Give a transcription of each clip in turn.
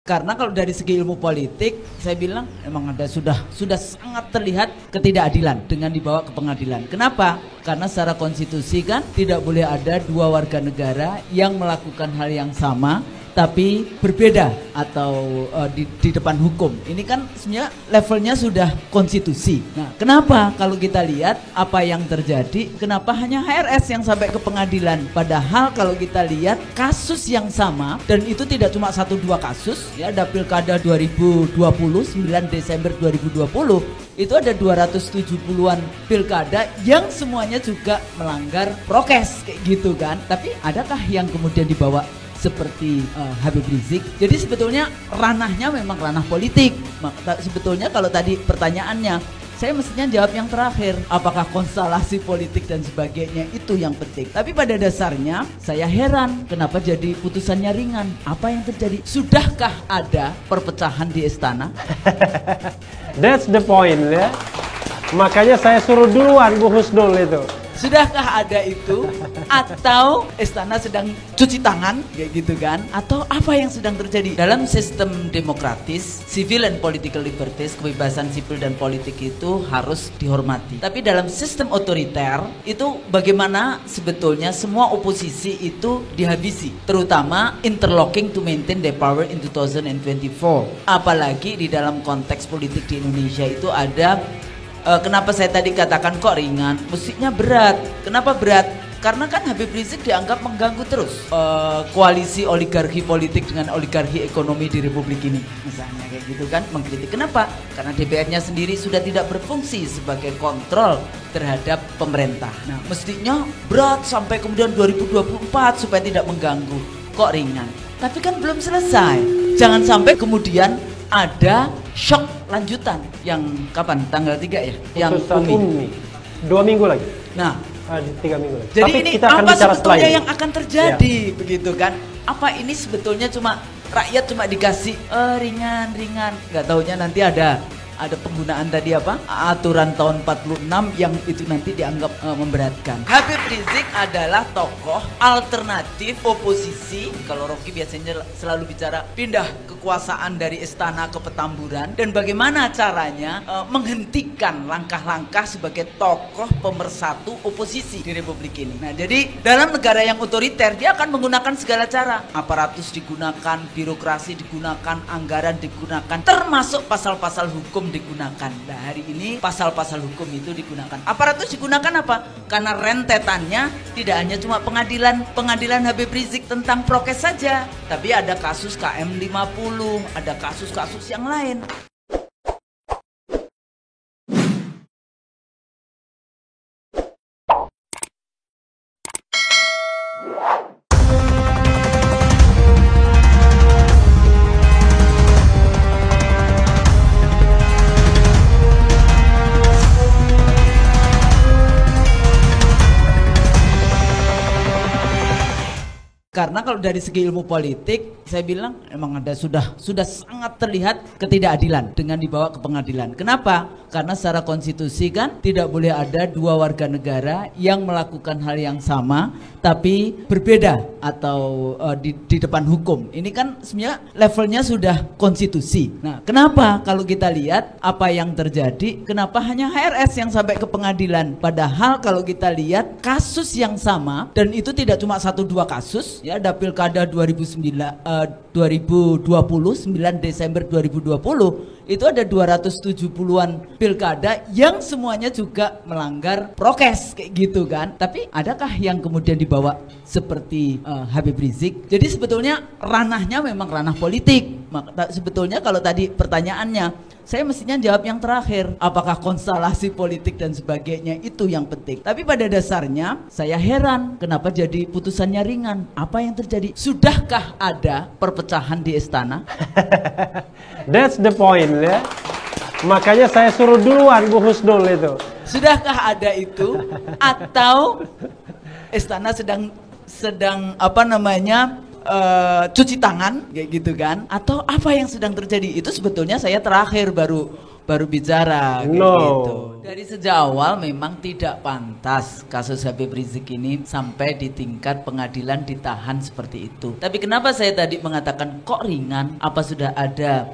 Karena kalau dari segi ilmu politik, saya bilang emang ada sudah sangat terlihat ketidakadilan dengan dibawa ke pengadilan. Kenapa? Karena secara konstitusi kan tidak boleh ada dua warga negara yang melakukan hal yang sama tapi berbeda atau di depan hukum. Ini kan sebenarnya levelnya sudah konstitusi. Nah, kenapa kalau kita lihat apa yang terjadi, kenapa hanya HRS yang sampai ke pengadilan? Padahal kalau kita lihat kasus yang sama, dan itu tidak cuma 1-2 kasus, ya, ada pilkada 2020, 9 Desember 2020, itu ada 270-an pilkada yang semuanya juga melanggar prokes kayak gitu kan. Tapi adakah yang kemudian dibawa seperti Habib Rizik? Jadi sebetulnya ranahnya memang ranah politik. Sebetulnya kalau tadi pertanyaannya, saya mestinya jawab yang terakhir, apakah konstelasi politik dan sebagainya itu yang penting. Tapi pada dasarnya saya heran kenapa jadi putusannya ringan. Apa yang terjadi? Sudahkah ada perpecahan di istana? That's the point ya. Makanya saya suruh duluan Bu Husnul itu. Sudahkah ada itu? Atau istana sedang cuci tangan kayak gitu kan? Atau apa yang sedang terjadi? Dalam sistem demokratis, civil and political liberties, kebebasan sipil dan politik itu harus dihormati. Tapi dalam sistem otoriter itu bagaimana sebetulnya semua oposisi itu dihabisi, terutama interlocking to maintain their power in 2024. Apalagi di dalam konteks politik di Indonesia itu ada kenapa saya tadi katakan kok ringan, mestinya berat. Kenapa berat? Karena kan Habib Rizik dianggap mengganggu terus koalisi oligarki politik dengan oligarki ekonomi di Republik ini, misalnya kayak gitu kan, mengkritik. Kenapa? Karena DPR-nya sendiri sudah tidak berfungsi sebagai kontrol terhadap pemerintah. Nah, mestinya berat sampai kemudian 2024 supaya tidak mengganggu. Kok ringan? Tapi kan belum selesai. Jangan sampai kemudian ada shock lanjutan yang kapan? Tanggal 3 ya? Yang Umi. 2 minggu lagi. Nah, 3 minggu lagi. jadi tapi ini kita akan apa bicara sebetulnya ini yang akan terjadi, begitu kan? Apa ini sebetulnya cuma rakyat cuma dikasih ringan-ringan, nggak taunya nanti ada penggunaan tadi apa? Aturan tahun 46 yang itu nanti dianggap memberatkan. Habib Rizik adalah tokoh alternatif oposisi. Kalau Rocky biasanya selalu bicara pindah kekuasaan dari istana ke Petamburan, dan bagaimana caranya menghentikan langkah-langkah sebagai tokoh pemersatu oposisi di Republik ini. Nah, jadi dalam negara yang otoriter dia akan menggunakan segala cara. Aparatus digunakan, birokrasi digunakan, anggaran digunakan, termasuk pasal-pasal hukum digunakan. Nah, hari ini pasal-pasal hukum itu digunakan. Aparatus digunakan apa? Karena rentetannya tidak hanya cuma pengadilan Habib Rizik tentang prokes saja, tapi ada kasus KM 50, ada kasus-kasus yang lain. Karena kalau dari segi ilmu politik, saya bilang emang ada sudah sangat terlihat ketidakadilan dengan dibawa ke pengadilan. Kenapa? Karena secara konstitusi kan tidak boleh ada dua warga negara yang melakukan hal yang sama tapi berbeda atau di depan hukum. Ini kan sebenarnya levelnya sudah konstitusi. Nah, kenapa kalau kita lihat apa yang terjadi, kenapa hanya HRS yang sampai ke pengadilan? Padahal kalau kita lihat kasus yang sama, dan itu tidak cuma 1-2 kasus, ya, ada pilkada 2020, 9 Desember 2020, itu ada 270-an pilkada yang semuanya juga melanggar prokes kayak gitu kan. Tapi adakah yang kemudian dibawa seperti Habib Rizik? Jadi sebetulnya ranahnya memang ranah politik. Sebetulnya kalau tadi pertanyaannya, saya mestinya jawab yang terakhir, apakah konstelasi politik dan sebagainya itu yang penting. Tapi pada dasarnya saya heran kenapa jadi putusannya ringan. Apa yang terjadi? Sudahkah ada perpecahan di istana? That's the point ya. Makanya saya suruh duluan Bu Husnul itu. Sudahkah ada itu? Atau istana sedang apa namanya cuci tangan kayak gitu kan? Atau apa yang sedang terjadi? Itu sebetulnya saya terakhir baru baru bicara kayak No. gitu. Dari sejak awal memang tidak pantas kasus Habib Rizik ini sampai di tingkat pengadilan ditahan seperti itu. Tapi kenapa saya tadi mengatakan kok ringan? Apa sudah ada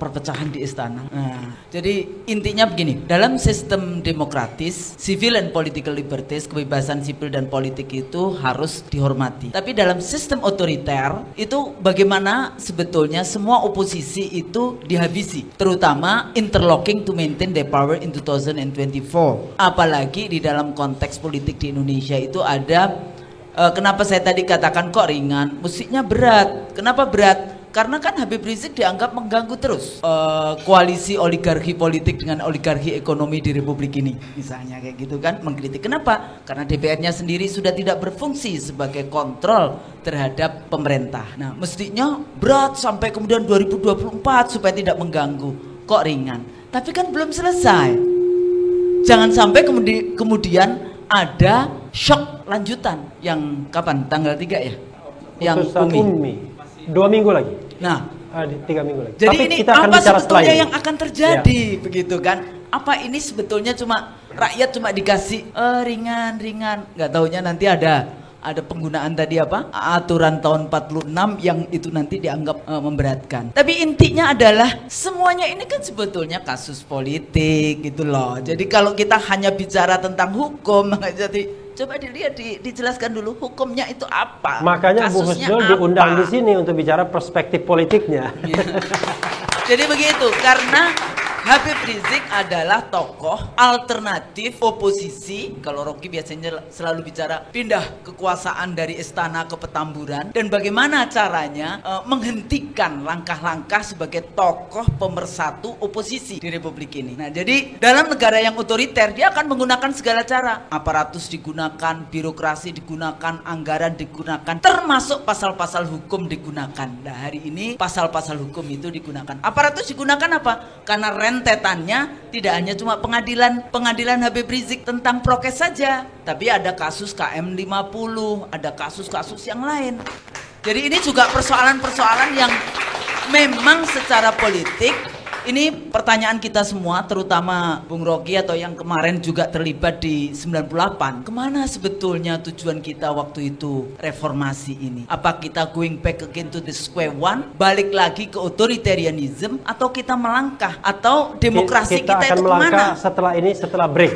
perpecahan di istana? Nah, jadi intinya begini, dalam sistem demokratis, civil and political liberties, kebebasan sipil dan politik itu harus dihormati. Tapi dalam sistem otoriter itu bagaimana sebetulnya semua oposisi itu dihabisi, terutama interlocking to maintain their power in 2024. Apalagi di dalam konteks politik di Indonesia itu ada kenapa saya tadi katakan kok ringan, mestinya berat. Kenapa berat? Karena kan Habib Rizik dianggap mengganggu terus koalisi oligarki politik dengan oligarki ekonomi di Republik ini, misalnya kayak gitu kan, mengkritik. Kenapa? Karena DPR-nya sendiri sudah tidak berfungsi sebagai kontrol terhadap pemerintah. Nah, mestinya berat sampai kemudian 2024 supaya tidak mengganggu. Kok ringan? Tapi kan belum selesai. Jangan sampai kemudian ada shock lanjutan yang kapan? Tanggal 3 ya? Yang Putusan Umi 2 minggu lagi. Nah, 3 minggu lagi. jadi Tapi ini kita akan apa bicara sebetulnya setelah yang akan terjadi, begitu kan? Apa ini sebetulnya cuma rakyat cuma dikasih ringan-ringan, nggak taunya nanti ada penggunaan tadi apa? Aturan tahun 46 yang itu nanti dianggap memberatkan. Tapi intinya adalah semuanya ini kan sebetulnya kasus politik gitu loh. Jadi kalau kita hanya bicara tentang hukum, jadi coba dilihat dijelaskan dulu hukumnya itu apa. Makanya Bu kasusnya Husnul apa. diundang di sini untuk bicara perspektif politiknya. Jadi begitu, karena Habib Rizik adalah tokoh alternatif oposisi. Kalau Rocky biasanya selalu bicara pindah kekuasaan dari istana ke Petamburan, dan bagaimana caranya menghentikan langkah-langkah sebagai tokoh pemersatu oposisi di Republik ini. Nah, jadi dalam negara yang otoriter dia akan menggunakan segala cara. Aparatus digunakan, birokrasi digunakan, anggaran digunakan, termasuk pasal-pasal hukum digunakan. Nah, hari ini pasal-pasal hukum itu digunakan. Aparatus digunakan apa? Karena rentetannya tidak hanya cuma pengadilan Habib Rizik tentang prokes saja, tapi ada kasus KM 50, ada kasus-kasus yang lain. Jadi ini juga persoalan-persoalan yang memang secara politik ini pertanyaan kita semua, terutama Bung Rocky atau yang kemarin juga terlibat di 98. Kemana sebetulnya tujuan kita waktu itu reformasi ini? Apa kita going back again to the square one? Balik lagi ke authoritarianism? Atau kita melangkah? Atau demokrasi kita akan itu melangkah kemana? setelah ini, setelah break.